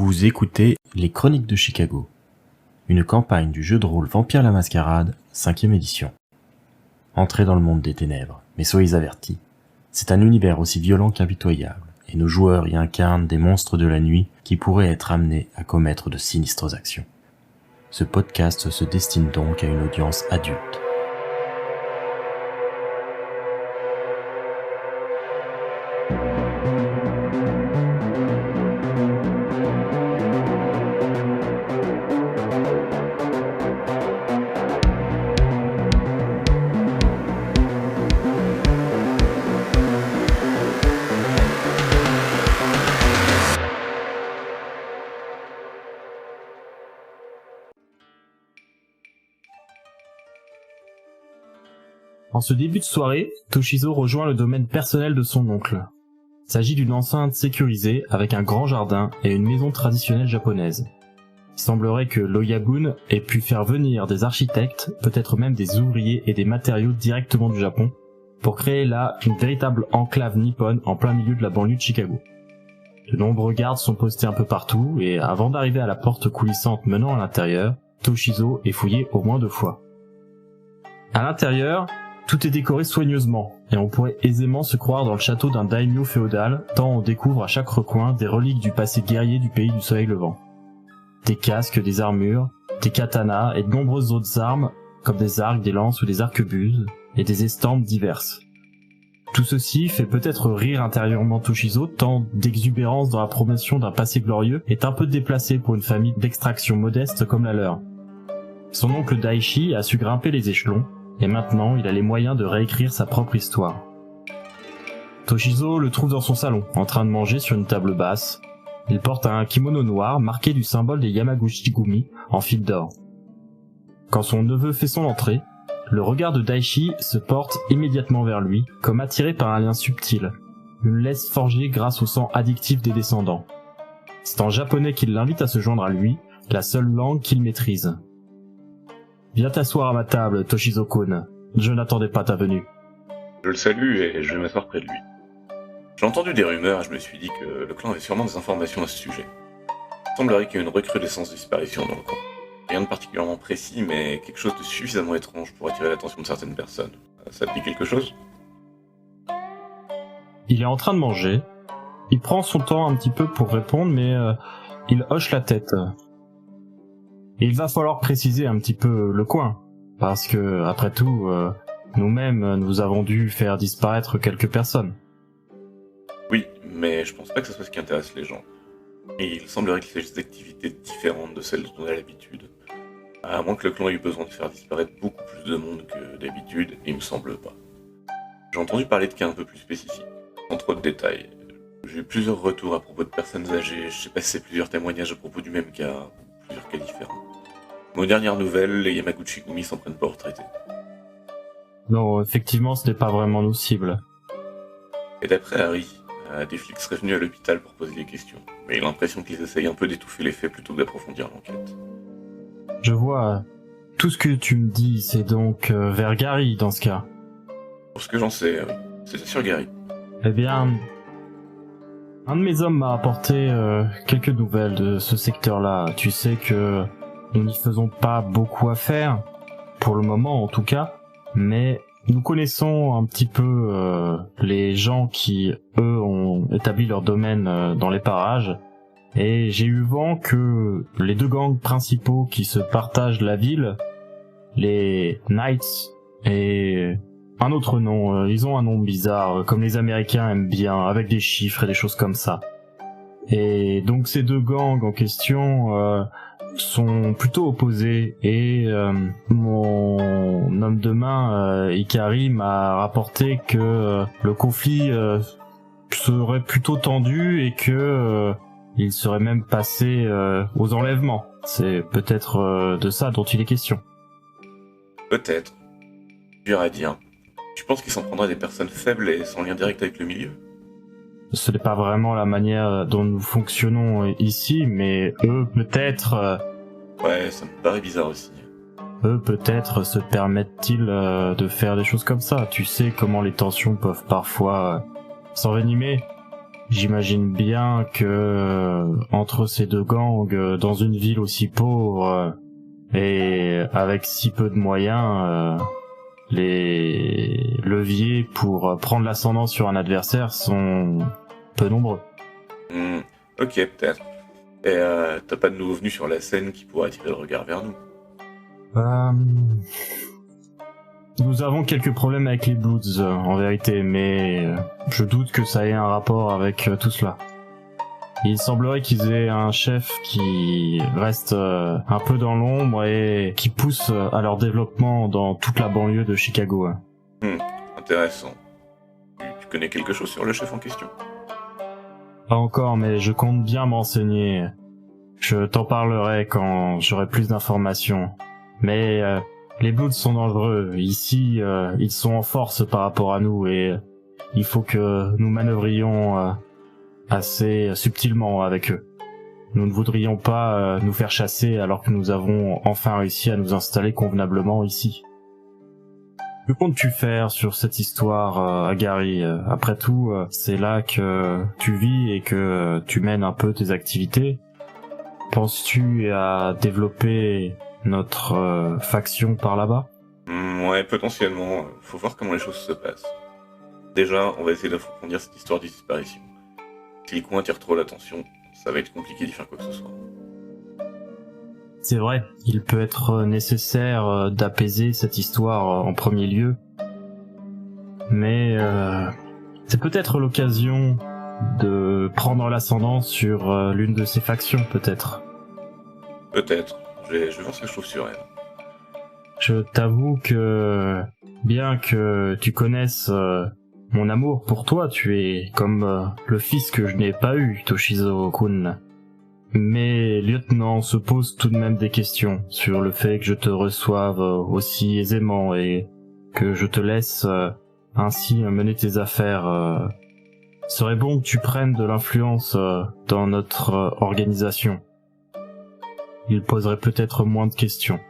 Vous écoutez Les Chroniques de Chicago, une campagne du jeu de rôle Vampire la Mascarade, 5e édition. Entrez dans le monde des ténèbres, mais soyez avertis, c'est un univers aussi violent qu'impitoyable, et nos joueurs y incarnent des monstres de la nuit qui pourraient être amenés à commettre de sinistres actions. Ce podcast se destine donc à une audience adulte. En ce début de soirée, Toshizo rejoint le domaine personnel de son oncle. Il s'agit d'une enceinte sécurisée avec un grand jardin et une maison traditionnelle japonaise. Il semblerait que l'Oyagun ait pu faire venir des architectes, peut-être même des ouvriers et des matériaux directement du Japon, pour créer là une véritable enclave nippone en plein milieu de la banlieue de Chicago. De nombreux gardes sont postés un peu partout et avant d'arriver à la porte coulissante menant à l'intérieur, Toshizo est fouillé au moins 2 fois. À l'intérieur, tout est décoré soigneusement, et on pourrait aisément se croire dans le château d'un daimyo féodal, tant on découvre à chaque recoin des reliques du passé guerrier du pays du soleil levant. Des casques, des armures, des katanas et de nombreuses autres armes, comme des arcs, des lances ou des arquebuses, et des estampes diverses. Tout ceci fait peut-être rire intérieurement Toshizo, tant d'exubérance dans la promotion d'un passé glorieux est un peu déplacé pour une famille d'extraction modeste comme la leur. Son oncle Daishi a su grimper les échelons, et maintenant il a les moyens de réécrire sa propre histoire. Toshizo le trouve dans son salon, en train de manger sur une table basse. Il porte un kimono noir marqué du symbole des Yamaguchi-gumi en fil d'or. Quand son neveu fait son entrée, le regard de Daishi se porte immédiatement vers lui, comme attiré par un lien subtil, une laisse forgée grâce au sang addictif des descendants. C'est en japonais qu'il l'invite à se joindre à lui, la seule langue qu'il maîtrise. Viens t'asseoir à ma table, Toshizo-kun. Je n'attendais pas ta venue. Je le salue et je vais m'asseoir près de lui. J'ai entendu des rumeurs et je me suis dit que le clan avait sûrement des informations à ce sujet. Il semblerait qu'il y ait une recrudescence de disparitions dans le camp. Rien de particulièrement précis, mais quelque chose de suffisamment étrange pour attirer l'attention de certaines personnes. Ça te dit quelque chose ? Il est en train de manger. Il prend son temps un petit peu pour répondre, mais il hoche la tête. Il va falloir préciser un petit peu le coin, parce que, après tout, nous-mêmes, nous avons dû faire disparaître quelques personnes. Oui, mais je pense pas que ce soit ce qui intéresse les gens. Et il semblerait qu'il s'agisse d'activités différentes de celles dont on a l'habitude. À moins que le clan ait eu besoin de faire disparaître beaucoup plus de monde que d'habitude, il me semble pas. J'ai entendu parler de cas un peu plus spécifiques, sans trop de détails. J'ai eu plusieurs retours à propos de personnes âgées, je sais pas si c'est plusieurs témoignages à propos du même cas, ou plusieurs cas différents. Mais aux dernières nouvelles, les Yamaguchi-gumi s'en prennent pas aux retraités. Non, effectivement, ce n'est pas vraiment nos cibles. Et d'après Harry, des flics seraient venus à l'hôpital pour poser des questions, mais il a l'impression qu'ils essayent un peu d'étouffer les faits plutôt que d'approfondir l'enquête. Je vois. Tout ce que tu me dis, c'est donc vers Gary, dans ce cas. Pour ce que j'en sais, oui. C'est sur Gary. Eh bien, un de mes hommes m'a apporté quelques nouvelles de ce secteur-là. Tu sais que nous n'y faisons pas beaucoup à faire, pour le moment en tout cas, mais nous connaissons un petit peu les gens qui, eux, ont établi leur domaine dans les parages, et j'ai eu vent que les 2 gangs principaux qui se partagent la ville, les Knights et un autre nom, ils ont un nom bizarre, comme les Américains aiment bien, avec des chiffres et des choses comme ça. Et donc ces 2 gangs en question sont plutôt opposés, et mon homme de main, Ikari, m'a rapporté que le conflit serait plutôt tendu et que il serait même passé aux enlèvements. C'est peut-être de ça dont il est question. Peut-être. Dur à dire. Tu penses qu'ils s'en prendraient des personnes faibles et sans lien direct avec le milieu ? Ce n'est pas vraiment la manière dont nous fonctionnons ici, mais eux peut-être... Ouais, ça me paraît bizarre aussi. Eux peut-être se permettent-ils de faire des choses comme ça. Tu sais comment les tensions peuvent parfois s'envenimer. J'imagine bien que entre ces deux gangs, dans une ville aussi pauvre et avec si peu de moyens, les leviers pour prendre l'ascendant sur un adversaire sont peu nombreux. Ok, peut-être. Et t'as pas de nouveau venu sur la scène qui pourrait attirer le regard vers nous? Nous avons quelques problèmes avec les Bloods, en vérité, mais je doute que ça ait un rapport avec tout cela. Il semblerait qu'ils aient un chef qui reste un peu dans l'ombre et qui pousse à leur développement dans toute la banlieue de Chicago. Intéressant. Tu connais quelque chose sur le chef en question? Pas encore, mais je compte bien m'enseigner. Je t'en parlerai quand j'aurai plus d'informations. Mais les Bloods sont dangereux. Ici, ils sont en force par rapport à nous et il faut que nous manœuvrions assez subtilement avec eux. Nous ne voudrions pas nous faire chasser alors que nous avons enfin réussi à nous installer convenablement ici. Que comptes-tu faire sur cette histoire, Agari? Après tout, c'est là que tu vis et que tu mènes un peu tes activités. Penses-tu à développer notre faction par là-bas? Ouais, potentiellement. Faut voir comment les choses se passent. Déjà, on va essayer d'approfondir cette histoire de disparition. Si le coin attire trop l'attention, ça va être compliqué d'y faire quoi que ce soit. C'est vrai, il peut être nécessaire d'apaiser cette histoire en premier lieu. Mais c'est peut-être l'occasion de prendre l'ascendant sur l'une de ces factions, peut-être. Peut-être. Je vais voir ce que je trouve sur elle. Je t'avoue que, bien que tu connaisses mon amour pour toi, tu es comme le fils que je n'ai pas eu, Toshizo-kun. Mais lieutenant se pose tout de même des questions sur le fait que je te reçoive aussi aisément et que je te laisse ainsi mener tes affaires. Serait bon que tu prennes de l'influence dans notre organisation. Il poserait peut-être moins de questions.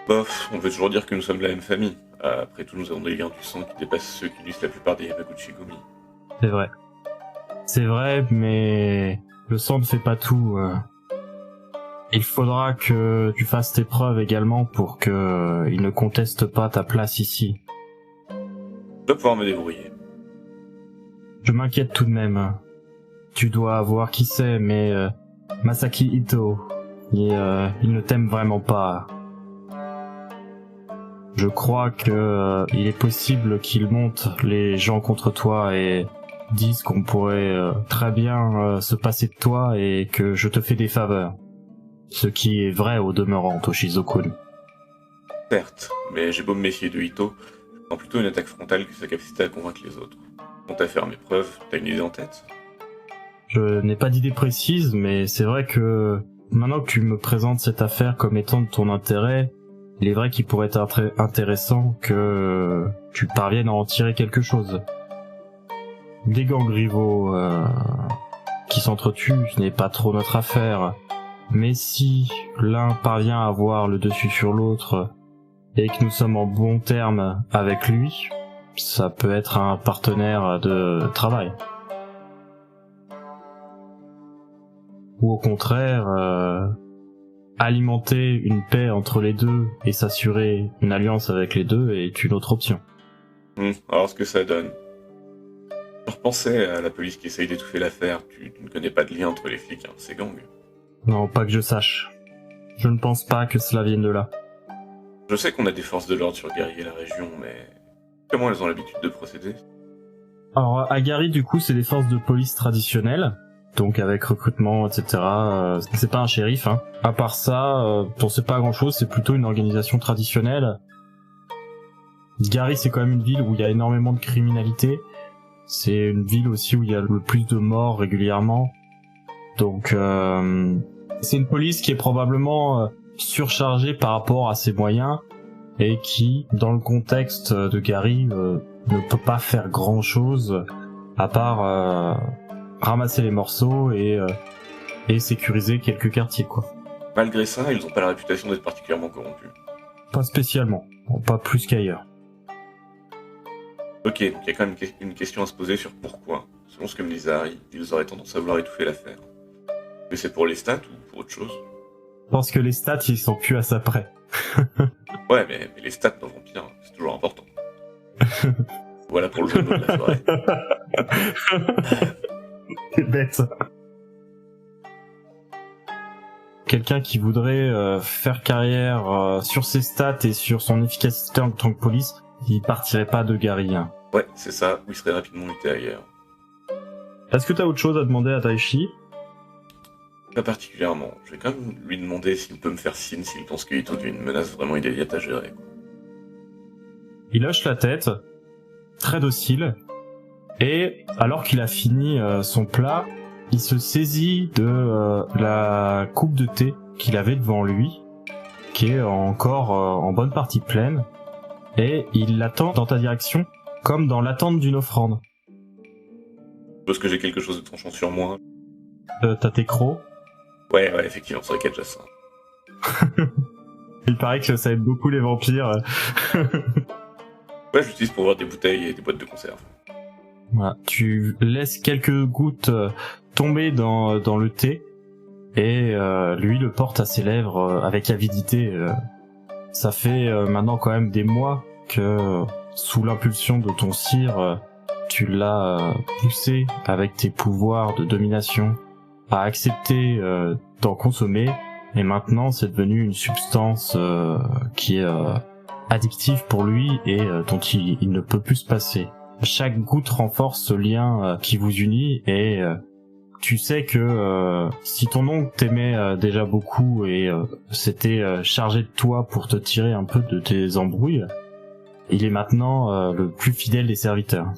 Bof, on peut toujours dire que nous sommes de la même famille. Après tout, nous avons des liens du sang qui dépassent ceux qui unissent la plupart des Yamaguchi-gumi. C'est vrai. C'est vrai, mais le sang ne fait pas tout. Il faudra que tu fasses tes preuves également pour que il ne conteste pas ta place ici. Je dois pouvoir me débrouiller. Je m'inquiète tout de même. Tu dois voir qui c'est, mais Masaki Ito, il ne t'aime vraiment pas. Je crois que il est possible qu'il monte les gens contre toi et disent qu'on pourrait très bien se passer de toi et que je te fais des faveurs. Ce qui est vrai au demeurant, Toshizo-kun. Certes, mais j'ai beau me méfier de Ito, je prends plutôt une attaque frontale que sa capacité à convaincre les autres. Quant à faire mes preuves, t'as une idée en tête? Je n'ai pas d'idée précise, mais c'est vrai que maintenant que tu me présentes cette affaire comme étant de ton intérêt, il est vrai qu'il pourrait être intéressant que tu parviennes à en tirer quelque chose. Des gangs rivaux qui s'entretuent, ce n'est pas trop notre affaire. Mais si l'un parvient à avoir le dessus sur l'autre et que nous sommes en bons termes avec lui, ça peut être un partenaire de travail. Ou au contraire, alimenter une paix entre les deux et s'assurer une alliance avec les deux est une autre option. Alors ce que ça donne. Je repensais à la police qui essaye d'étouffer l'affaire. Tu ne connais pas de lien entre les flics et ces gangs? Non, pas que je sache. Je ne pense pas que cela vienne de là. Je sais qu'on a des forces de l'ordre sur Gary et la région, mais comment elles ont l'habitude de procéder? Alors, à Gary, du coup, c'est des forces de police traditionnelles, donc avec recrutement, etc. C'est pas un shérif, hein. À part ça, on sait pas grand-chose, c'est plutôt une organisation traditionnelle. Gary, c'est quand même une ville où il y a énormément de criminalité. C'est une ville aussi où il y a le plus de morts régulièrement. Donc, c'est une police qui est probablement surchargée par rapport à ses moyens et qui, dans le contexte de Gary, ne peut pas faire grand-chose à part ramasser les morceaux et sécuriser quelques quartiers, quoi. Malgré ça, ils ont pas la réputation d'être particulièrement corrompus. Pas spécialement, pas plus qu'ailleurs. Ok, donc il y a quand même une question à se poser sur pourquoi. selon ce que me disait Harry, ils auraient tendance à vouloir étouffer l'affaire. Mais c'est pour les stats ou pour autre chose? Je pense que les stats, ils sont plus à ça près. Ouais, mais les stats dans Vampire, c'est toujours important. Voilà pour le jeu de la soirée. C'est bête. Quelqu'un qui voudrait faire carrière sur ses stats et sur son efficacité en tant que police, il partirait pas de Gary. Hein. Ouais, c'est ça, ou il serait rapidement muté ailleurs. Est-ce que t'as autre chose à demander à Taichi? Pas particulièrement. Je vais quand même lui demander s'il peut me faire signe s'il pense qu'il est une menace vraiment immédiate à gérer. Quoi. Il hoche la tête, très docile, et alors qu'il a fini son plat, il se saisit de la coupe de thé qu'il avait devant lui, qui est encore en bonne partie pleine, et il l'attend dans ta direction, comme dans l'attente d'une offrande. Parce que j'ai quelque chose de tranchant sur moi. T'as tes crocs. Ouais, effectivement, c'est vrai qu'il y a déjà ça. Il paraît que ça aide beaucoup les vampires. Ouais, j'utilise pour voir des bouteilles et des boîtes de conserve. Voilà. Tu laisses quelques gouttes tomber dans le thé, et lui le porte à ses lèvres avec avidité. Ça fait maintenant quand même des mois que, sous l'impulsion de ton sire, tu l'as poussé avec tes pouvoirs de domination à accepter d'en consommer, et maintenant c'est devenu une substance qui est addictive pour lui et dont il ne peut plus se passer. Chaque goutte renforce ce lien qui vous unit, et tu sais que si ton oncle t'aimait déjà beaucoup et s'était chargé de toi pour te tirer un peu de tes embrouilles, il est maintenant le plus fidèle des serviteurs.